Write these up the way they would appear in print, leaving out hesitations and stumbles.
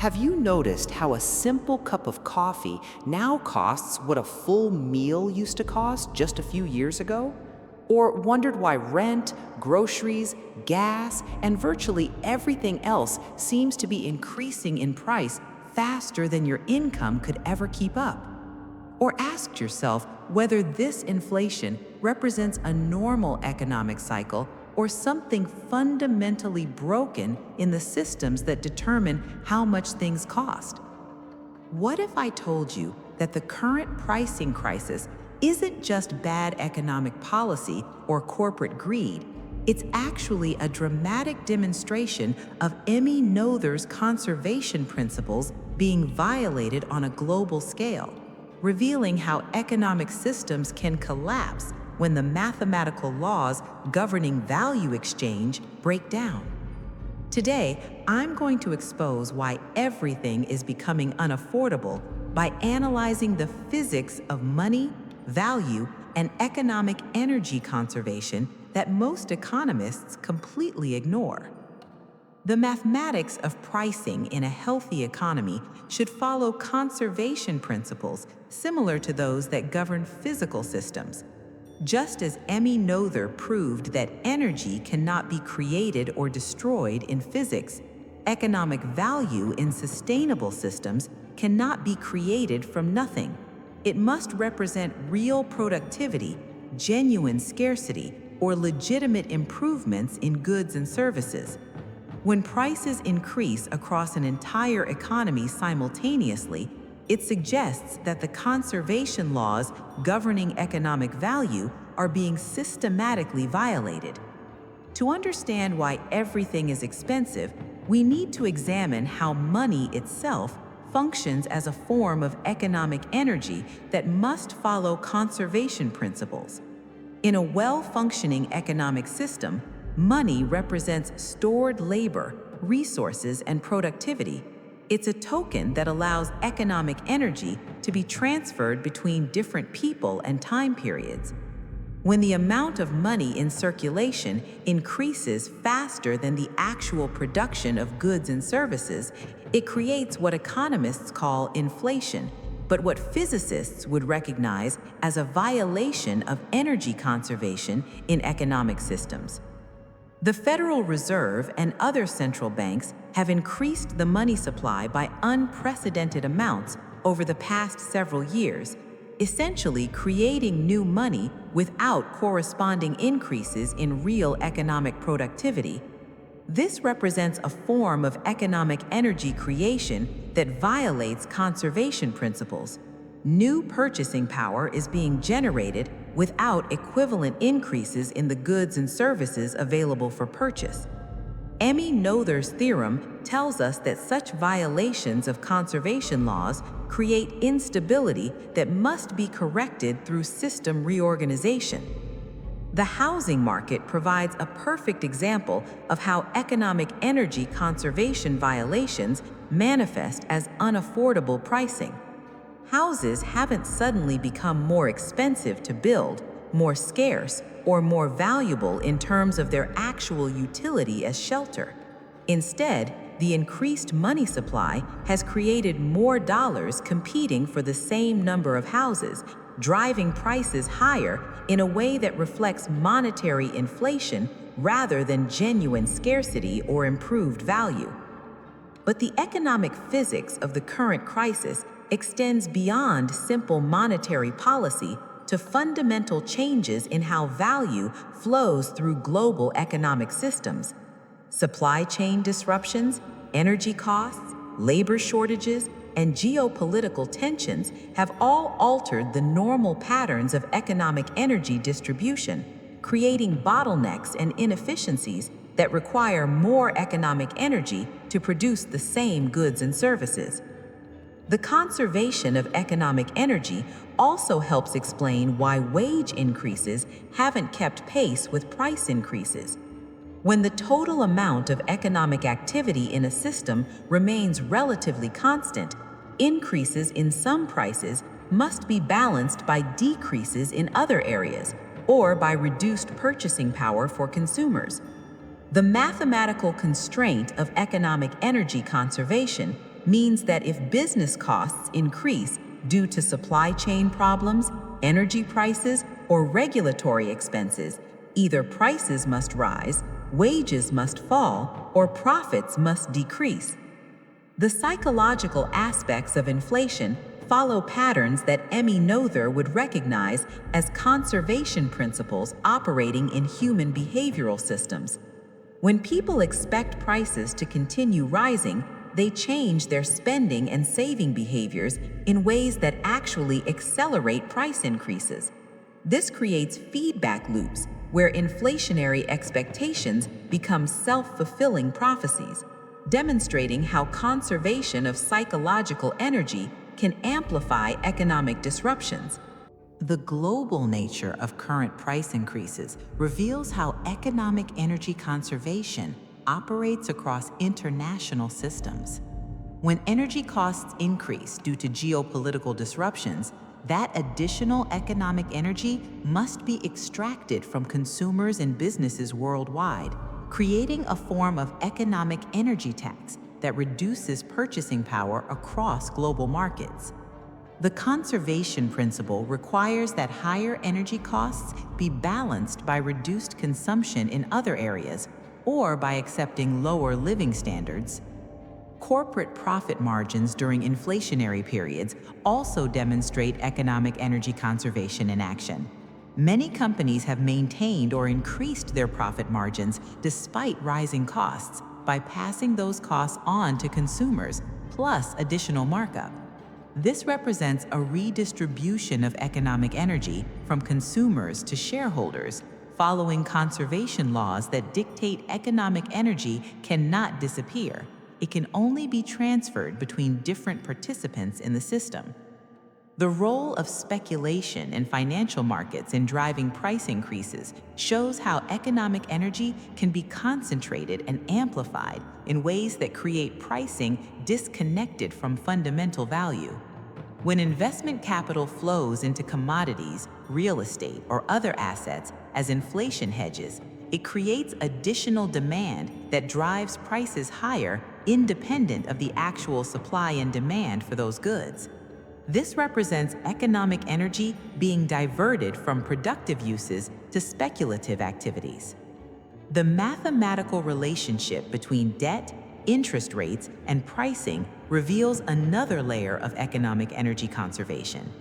Have you noticed how a simple cup of coffee now costs what a full meal used to cost just a few years ago? Or wondered why rent, groceries, gas, and virtually everything else seems to be increasing in price faster than your income could ever keep up? Or asked yourself whether this inflation represents a normal economic cycle or something fundamentally broken in the systems that determine how much things cost? What if I told you that the current pricing crisis isn't just bad economic policy or corporate greed? It's actually a dramatic demonstration of Emmy Noether's conservation principles being violated on a global scale, revealing how economic systems can collapse when the mathematical laws governing value exchange break down. Today, I'm going to expose why everything is becoming unaffordable by analyzing the physics of money, value, and economic energy conservation that most economists completely ignore. The mathematics of pricing in a healthy economy should follow conservation principles similar to those that govern physical systems. Just as Emmy Noether proved that energy cannot be created or destroyed in physics, economic value in sustainable systems cannot be created from nothing. It must represent real productivity, genuine scarcity, or legitimate improvements in goods and services. When prices increase across an entire economy simultaneously, it suggests that the conservation laws governing economic value are being systematically violated. To understand why everything is expensive, we need to examine how money itself functions as a form of economic energy that must follow conservation principles. In a well-functioning economic system, money represents stored labor, resources, and productivity. It's a token that allows economic energy to be transferred between different people and time periods. When the amount of money in circulation increases faster than the actual production of goods and services, it creates what economists call inflation, but what physicists would recognize as a violation of energy conservation in economic systems. The Federal Reserve and other central banks have increased the money supply by unprecedented amounts over the past several years, essentially creating new money without corresponding increases in real economic productivity. This represents a form of economic energy creation that violates conservation principles. New purchasing power is being generated without equivalent increases in the goods and services available for purchase. Emmy Noether's theorem tells us that such violations of conservation laws create instability that must be corrected through system reorganization. The housing market provides a perfect example of how economic energy conservation violations manifest as unaffordable pricing. Houses haven't suddenly become more expensive to build, more scarce, or more valuable in terms of their actual utility as shelter. Instead, the increased money supply has created more dollars competing for the same number of houses, driving prices higher in a way that reflects monetary inflation rather than genuine scarcity or improved value. But the economic physics of the current crisis extends beyond simple monetary policy to fundamental changes in how value flows through global economic systems. Supply chain disruptions, energy costs, labor shortages, and geopolitical tensions have all altered the normal patterns of economic energy distribution, creating bottlenecks and inefficiencies that require more economic energy to produce the same goods and services. The conservation of economic energy also helps explain why wage increases haven't kept pace with price increases. When the total amount of economic activity in a system remains relatively constant, increases in some prices must be balanced by decreases in other areas or by reduced purchasing power for consumers. The mathematical constraint of economic energy conservation means that if business costs increase due to supply chain problems, energy prices, or regulatory expenses, either prices must rise, wages must fall, or profits must decrease. The psychological aspects of inflation follow patterns that Emmy Noether would recognize as conservation principles operating in human behavioral systems. When people expect prices to continue rising, they change their spending and saving behaviors in ways that actually accelerate price increases. This creates feedback loops where inflationary expectations become self-fulfilling prophecies, demonstrating how conservation of psychological energy can amplify economic disruptions. The global nature of current price increases reveals how economic energy conservation operates across international systems. When energy costs increase due to geopolitical disruptions, that additional economic energy must be extracted from consumers and businesses worldwide, creating a form of economic energy tax that reduces purchasing power across global markets. The conservation principle requires that higher energy costs be balanced by reduced consumption in other areas or by accepting lower living standards. Corporate profit margins during inflationary periods also demonstrate economic energy conservation in action. Many companies have maintained or increased their profit margins despite rising costs by passing those costs on to consumers, plus additional markup. This represents a redistribution of economic energy from consumers to shareholders, following conservation laws that dictate economic energy cannot disappear. It can only be transferred between different participants in the system. The role of speculation in financial markets in driving price increases shows how economic energy can be concentrated and amplified in ways that create pricing disconnected from fundamental value. When investment capital flows into commodities, real estate, or other assets as inflation hedges, it creates additional demand that drives prices higher independent of the actual supply and demand for those goods. This represents economic energy being diverted from productive uses to speculative activities. The mathematical relationship between debt, interest rates, and pricing reveals another layer of economic energy conservation.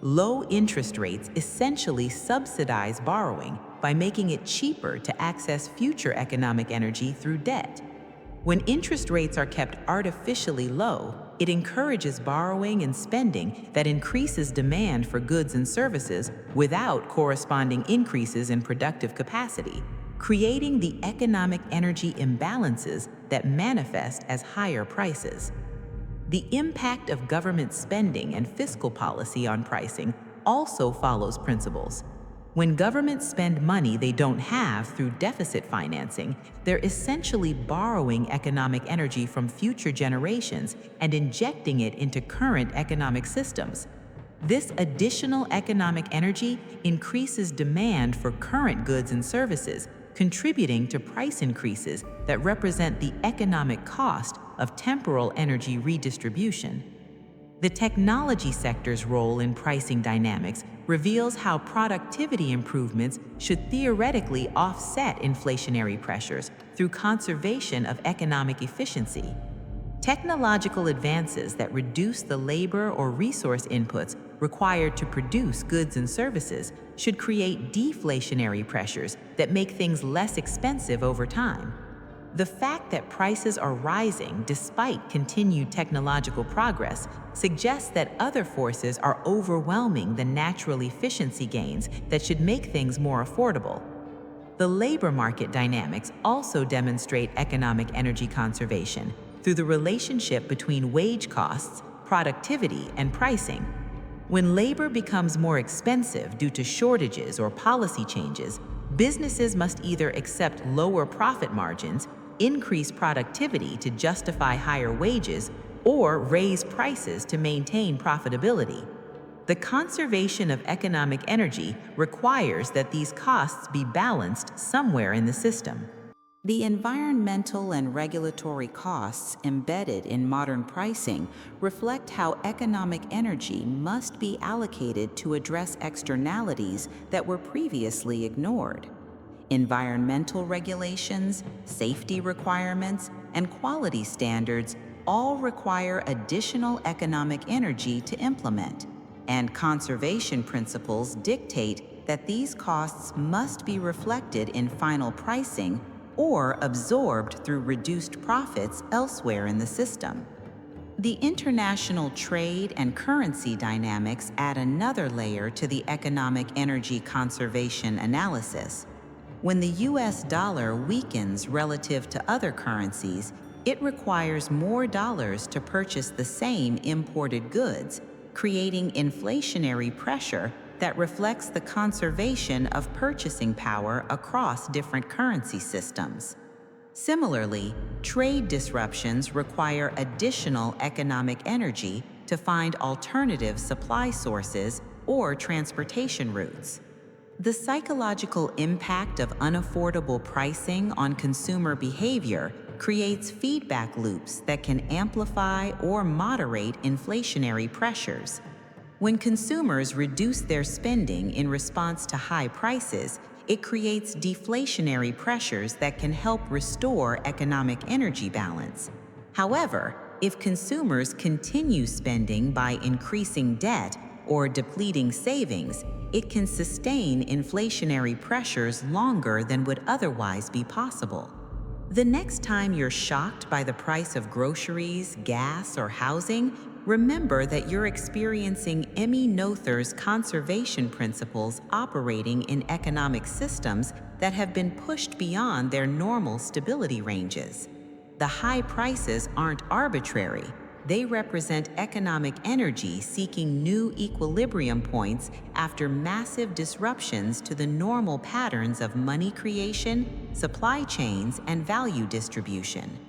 Low interest rates essentially subsidize borrowing by making it cheaper to access future economic energy through debt. When interest rates are kept artificially low, it encourages borrowing and spending that increases demand for goods and services without corresponding increases in productive capacity, creating the economic energy imbalances that manifest as higher prices. The impact of government spending and fiscal policy on pricing also follows principles. When governments spend money they don't have through deficit financing, they're essentially borrowing economic energy from future generations and injecting it into current economic systems. This additional economic energy increases demand for current goods and services, contributing to price increases that represent the economic cost of temporal energy redistribution. The technology sector's role in pricing dynamics reveals how productivity improvements should theoretically offset inflationary pressures through conservation of economic efficiency. Technological advances that reduce the labor or resource inputs required to produce goods and services should create deflationary pressures that make things less expensive over time. The fact that prices are rising despite continued technological progress suggests that other forces are overwhelming the natural efficiency gains that should make things more affordable. The labor market dynamics also demonstrate economic energy conservation through the relationship between wage costs, productivity, and pricing. When labor becomes more expensive due to shortages or policy changes, businesses must either accept lower profit margins, increase productivity to justify higher wages, or raise prices to maintain profitability. The conservation of economic energy requires that these costs be balanced somewhere in the system. The environmental and regulatory costs embedded in modern pricing reflect how economic energy must be allocated to address externalities that were previously ignored. Environmental regulations, safety requirements, and quality standards all require additional economic energy to implement, and conservation principles dictate that these costs must be reflected in final pricing or absorbed through reduced profits elsewhere in the system. The international trade and currency dynamics add another layer to the economic energy conservation analysis. When the US dollar weakens relative to other currencies, it requires more dollars to purchase the same imported goods, creating inflationary pressure that reflects the conservation of purchasing power across different currency systems. Similarly, trade disruptions require additional economic energy to find alternative supply sources or transportation routes. The psychological impact of unaffordable pricing on consumer behavior creates feedback loops that can amplify or moderate inflationary pressures. When consumers reduce their spending in response to high prices, it creates deflationary pressures that can help restore economic energy balance. However, if consumers continue spending by increasing debt or depleting savings, it can sustain inflationary pressures longer than would otherwise be possible. The next time you're shocked by the price of groceries, gas, or housing, remember that you're experiencing Emmy Noether's conservation principles operating in economic systems that have been pushed beyond their normal stability ranges. The high prices aren't arbitrary. They represent economic energy seeking new equilibrium points after massive disruptions to the normal patterns of money creation, supply chains, and value distribution.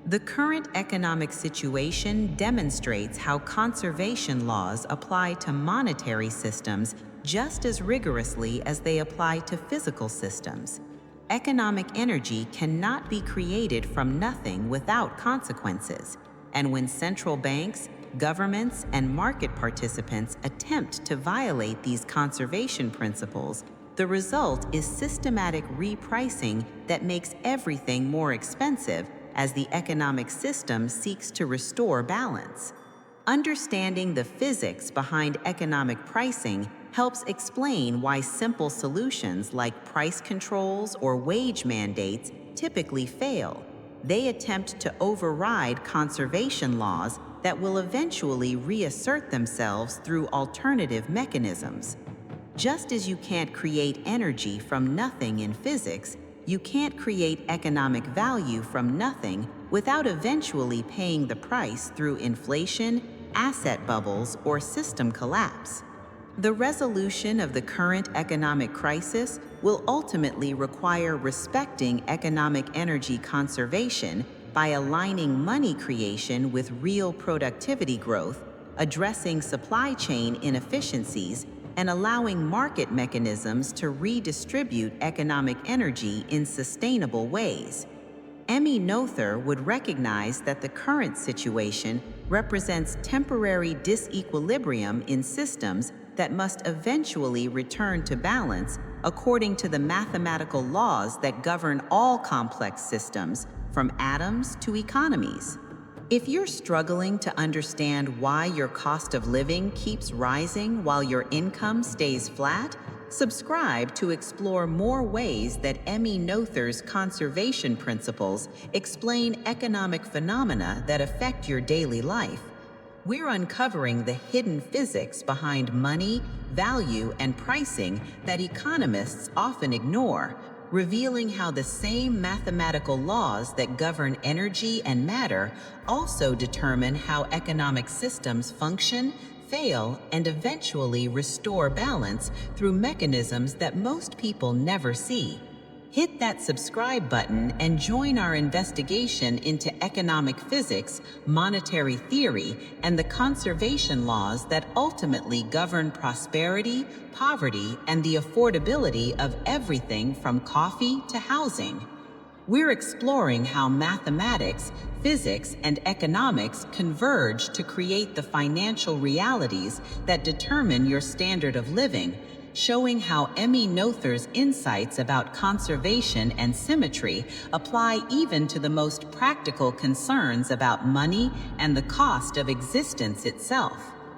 The current economic situation demonstrates how conservation laws apply to monetary systems just as rigorously as they apply to physical systems. Economic energy cannot be created from nothing without consequences. And when central banks, governments, and market participants attempt to violate these conservation principles, the result is systematic repricing that makes everything more expensive as the economic system seeks to restore balance. Understanding the physics behind economic pricing helps explain why simple solutions like price controls or wage mandates typically fail. They attempt to override conservation laws that will eventually reassert themselves through alternative mechanisms. Just as you can't create energy from nothing in physics, you can't create economic value from nothing without eventually paying the price through inflation, asset bubbles, or system collapse. The resolution of the current economic crisis will ultimately require respecting economic energy conservation by aligning money creation with real productivity growth, addressing supply chain inefficiencies, and allowing market mechanisms to redistribute economic energy in sustainable ways. Emmy Noether would recognize that the current situation represents temporary disequilibrium in systems that must eventually return to balance according to the mathematical laws that govern all complex systems, from atoms to economies. If you're struggling to understand why your cost of living keeps rising while your income stays flat, subscribe to explore more ways that Emmy Noether's conservation principles explain economic phenomena that affect your daily life. We're uncovering the hidden physics behind money, value, and pricing that economists often ignore, revealing how the same mathematical laws that govern energy and matter also determine how economic systems function, fail, and eventually restore balance through mechanisms that most people never see. Hit that subscribe button and join our investigation into economic physics, monetary theory, and the conservation laws that ultimately govern prosperity, poverty, and the affordability of everything from coffee to housing. We're exploring how mathematics, physics, and economics converge to create the financial realities that determine your standard of living, showing how Emmy Noether's insights about conservation and symmetry apply even to the most practical concerns about money and the cost of existence itself.